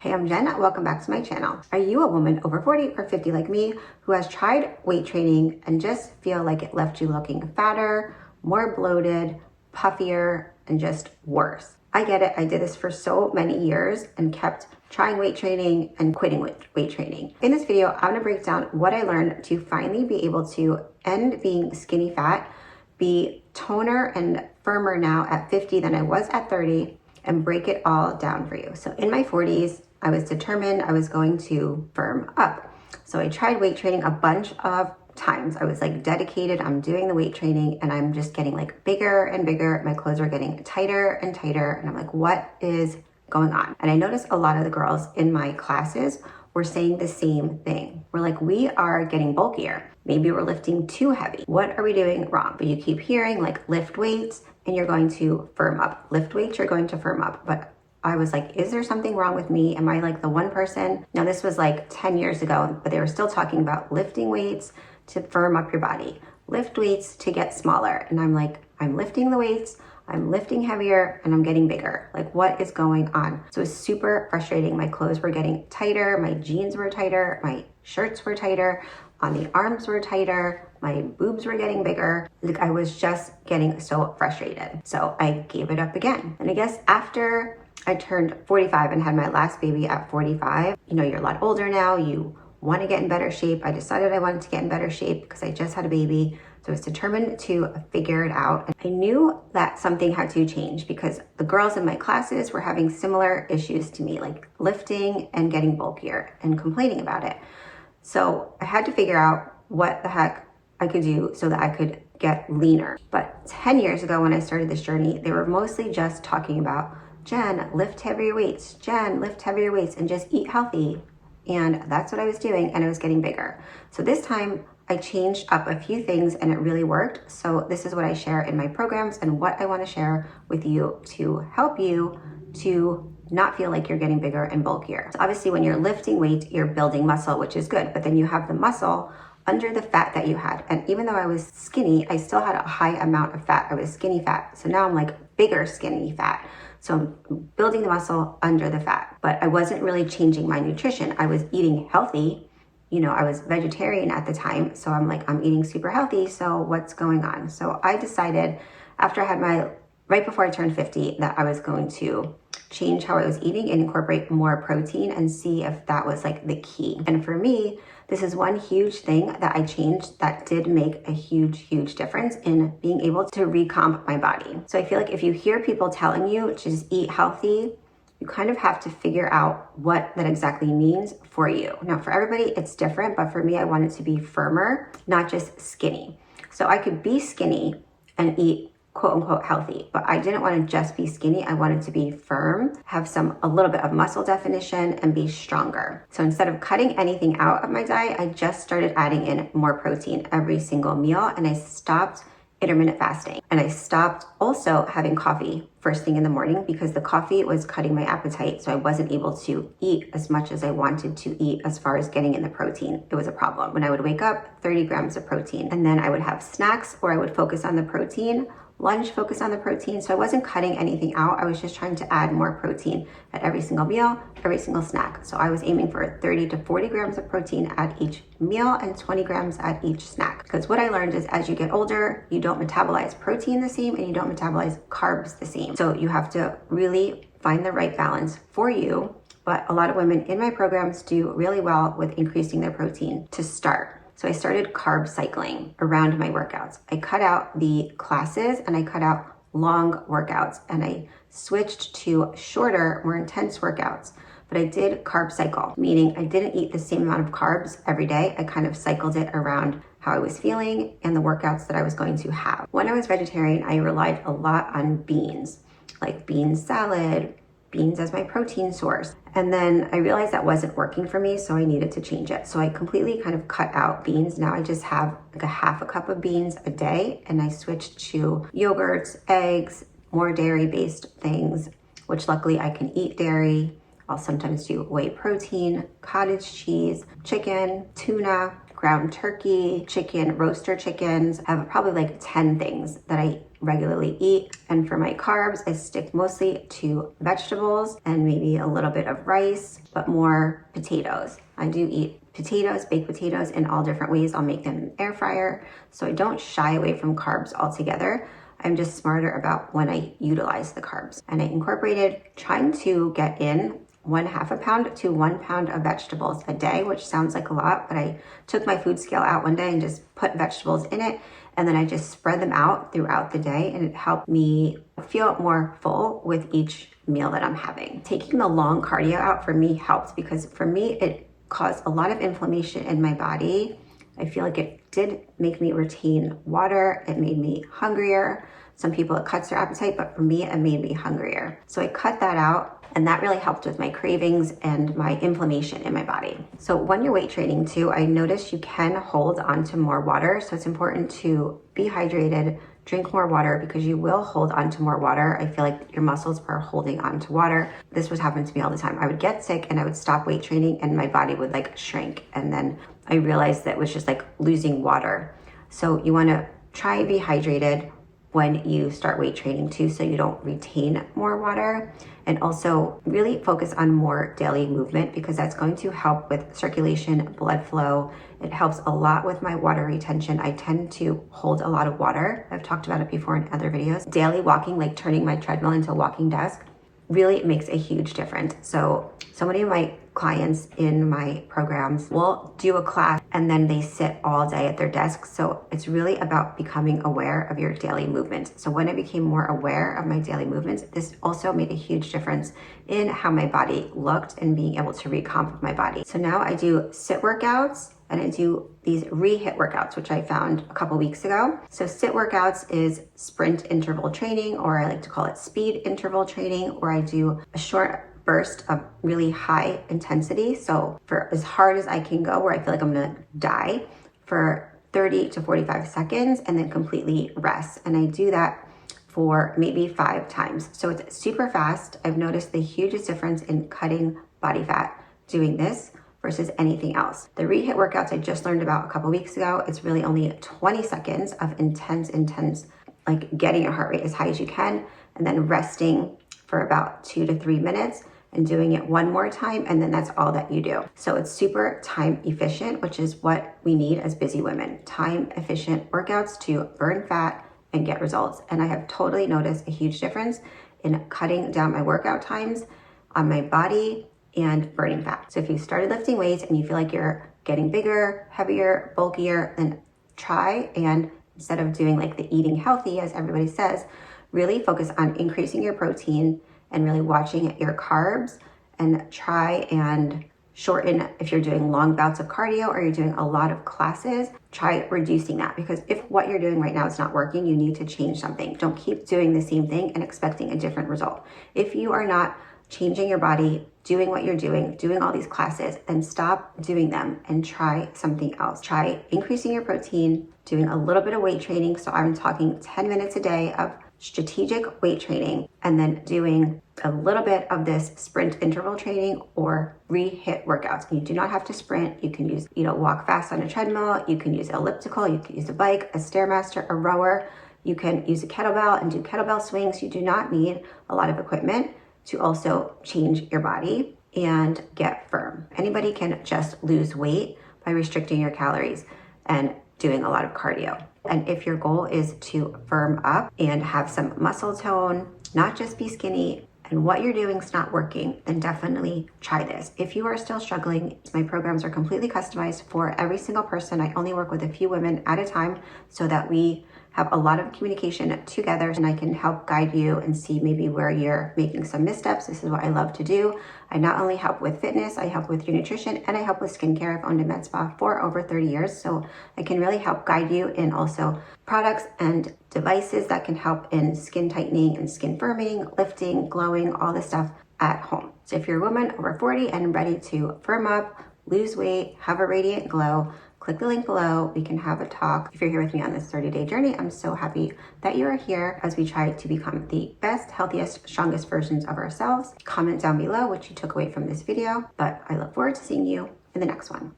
Hey, I'm Jen. Welcome back to my channel. Are you a woman over 40 or 50 like me who has tried weight training and just feel like it left you looking fatter, more bloated, puffier, and just worse? I get it. I did this for so many years and kept trying weight training and quitting weight training. In this video, I'm gonna break down what I learned to finally be able to end being skinny fat, be toner and firmer now at 50 than I was at 30, and break it all down for you. So in my 40s, I was determined I was going to firm up. So I tried weight training a bunch of times. I was like dedicated, I'm doing the weight training and I'm just getting like bigger and bigger. My clothes are getting tighter and tighter. And I'm like, what is going on? And I noticed a lot of the girls in my classes were saying the same thing. We're like, we are getting bulkier. Maybe we're lifting too heavy. What are we doing wrong? But you keep hearing like lift weights and you're going to firm up. Lift weights, you're going to firm up. But I was like, is there something wrong with me? Am I like the one person? Now this was like 10 years ago, but they were still talking about lifting weights to firm up your body, lift weights to get smaller. And I'm like, I'm lifting the weights, I'm lifting heavier, and I'm getting bigger. Like, what is going on? So it was super frustrating. My clothes were getting tighter, my jeans were tighter, my shirts were tighter, on the arms were tighter, my boobs were getting bigger. Like, I was just getting so frustrated. So I gave it up again. And I guess after I turned 45 and had my last baby at 45. You know, you're a lot older now. You want to get in better shape. I decided I wanted to get in better shape because I just had a baby. So I was determined to figure it out. And I knew that something had to change because the girls in my classes were having similar issues to me, like lifting and getting bulkier and complaining about it. So I had to figure out what the heck I could do so that I could get leaner. But 10 years ago when I started this journey, they were mostly just talking about, Jen, lift heavier weights. Jen, lift heavier weights and just eat healthy. And that's what I was doing, and I was getting bigger. So this time I changed up a few things and it really worked. So this is what I share in my programs and what I want to share with you to help you to not feel like you're getting bigger and bulkier. So obviously when you're lifting weight, you're building muscle, which is good, but then you have the muscle under the fat that you had. And even though I was skinny, I still had a high amount of fat. I was skinny fat. So now I'm like bigger skinny fat. So I'm building the muscle under the fat, but I wasn't really changing my nutrition. I was eating healthy. You know, I was vegetarian at the time. So I'm like, I'm eating super healthy. So what's going on? So I decided after I had right before I turned 50, that I was going to change how I was eating and incorporate more protein and see if that was like the key. And for me, this is one huge thing that I changed that did make a huge difference in being able to recomp my body. So I feel like if you hear people telling you to just eat healthy, you kind of have to figure out what that exactly means for you. Now for everybody, it's different, but for me, I wanted to be firmer, not just skinny. So I could be skinny and eat quote unquote healthy, but I didn't want to just be skinny. I wanted to be firm, have a little bit of muscle definition and be stronger. So instead of cutting anything out of my diet, I just started adding in more protein every single meal, and I stopped intermittent fasting. And I stopped also having coffee first thing in the morning because the coffee was cutting my appetite. So I wasn't able to eat as much as I wanted to eat as far as getting in the protein. It was a problem. When I would wake up, 30 grams of protein, and then I would have snacks where I would focus on the protein, lunch focus on the protein. So I wasn't cutting anything out. I was just trying to add more protein at every single meal, every single snack. So I was aiming for 30 to 40 grams of protein at each meal and 20 grams at each snack. Because what I learned is as you get older, you don't metabolize protein the same and you don't metabolize carbs the same. So you have to really find the right balance for you. But a lot of women in my programs do really well with increasing their protein to start. So I started carb cycling around my workouts. I cut out the classes and I cut out long workouts and I switched to shorter, more intense workouts. But I did carb cycle, meaning I didn't eat the same amount of carbs every day. I kind of cycled it around how I was feeling and the workouts that I was going to have. When I was vegetarian, I relied a lot on beans, like bean salad, beans as my protein source. And then I realized that wasn't working for me, so I needed to change it. So I completely kind of cut out beans. Now I just have like a half a cup of beans a day, and I switched to yogurts, eggs, more dairy-based things, which luckily I can eat dairy. I'll sometimes do whey protein, cottage cheese, chicken, tuna, ground turkey, chicken, roaster chickens. I have probably like 10 things that I regularly eat. And for my carbs, I stick mostly to vegetables and maybe a little bit of rice, but more potatoes. I do eat potatoes, baked potatoes in all different ways. I'll make them in the air fryer. So I don't shy away from carbs altogether. I'm just smarter about when I utilize the carbs. And I incorporated trying to get in 1/2 pound to 1 pound of vegetables a day, which sounds like a lot, but I took my food scale out one day and just put vegetables in it. And then I just spread them out throughout the day, and it helped me feel more full with each meal that I'm having. Taking the long cardio out for me helped because for me, it caused a lot of inflammation in my body. I feel like it did make me retain water. It made me hungrier. Some people, it cuts their appetite, but for me, it made me hungrier. So I cut that out, and that really helped with my cravings and my inflammation in my body. So when you're weight training too, I noticed you can hold on to more water. So it's important to be hydrated, drink more water, because you will hold on to more water. I feel like your muscles are holding on to water. This was happening to me all the time. I would get sick and I would stop weight training and my body would like shrink. And then I realized that it was just like losing water. So you wanna try and be hydrated when you start weight training too, so you don't retain more water. And also really focus on more daily movement, because that's going to help with circulation, blood flow. It helps a lot with my water retention. I tend to hold a lot of water. I've talked about it before in other videos. Daily walking, like turning my treadmill into a walking desk, really makes a huge difference. So many of my clients in my programs will do a class and then they sit all day at their desks. So it's really about becoming aware of your daily movements. So when I became more aware of my daily movements, this also made a huge difference in how my body looked and being able to recomp my body. So now I do sit workouts and I do these re-hit workouts, which I found a couple weeks ago. So sit workouts is sprint interval training, or I like to call it speed interval training, where I do a short burst of really high intensity. So for as hard as I can go, where I feel like I'm gonna die, for 30 to 45 seconds, and then completely rest. And I do that for maybe 5 times. So it's super fast. I've noticed the hugest difference in cutting body fat doing this versus anything else. The re-hit workouts I just learned about a couple weeks ago, it's really only 20 seconds of intense, like getting your heart rate as high as you can, and then resting for about 2 to 3 minutes and doing it one more time, and then that's all that you do. So it's super time efficient, which is what we need as busy women. Time efficient workouts to burn fat and get results. And I have totally noticed a huge difference in cutting down my workout times on my body and burning fat. So if you started lifting weights and you feel like you're getting bigger, heavier, bulkier, then try, and instead of doing like the eating healthy, as everybody says, really focus on increasing your protein and really watching your carbs, and try and shorten. If you're doing long bouts of cardio or you're doing a lot of classes, try reducing that, because if what you're doing right now is not working, you need to change something. Don't keep doing the same thing and expecting a different result. If you are not changing your body, doing what you're doing all these classes, then stop doing them and try something else. Try increasing your protein, doing a little bit of weight training. So I'm talking 10 minutes a day of strategic weight training, and then doing a little bit of this sprint interval training or re-hit workouts. You do not have to sprint. You can use, walk fast on a treadmill. You can use elliptical. You can use a bike, a Stairmaster, a rower. You can use a kettlebell and do kettlebell swings. You do not need a lot of equipment to also change your body and get firm. Anybody can just lose weight by restricting your calories and doing a lot of cardio. And if your goal is to firm up and have some muscle tone, not just be skinny, and what you're doing is not working, then definitely try this. If you are still struggling, my programs are completely customized for every single person. I only work with a few women at a time so that we have a lot of communication together, and I can help guide you and see maybe where you're making some missteps. This is what I love to do. I not only help with fitness, I help with your nutrition, and I help with skincare. I've owned a med spa for over 30 years, so I can really help guide you in also products and devices that can help in skin tightening and skin firming, lifting, glowing, all this stuff at home. So if you're a woman over 40 and ready to firm up, lose weight, have a radiant glow, click the link below. We can have a talk. If you're here with me on this 30-day journey, I'm so happy that you are here as we try to become the best, healthiest, strongest versions of ourselves. Comment down below what you took away from this video, but I look forward to seeing you in the next one.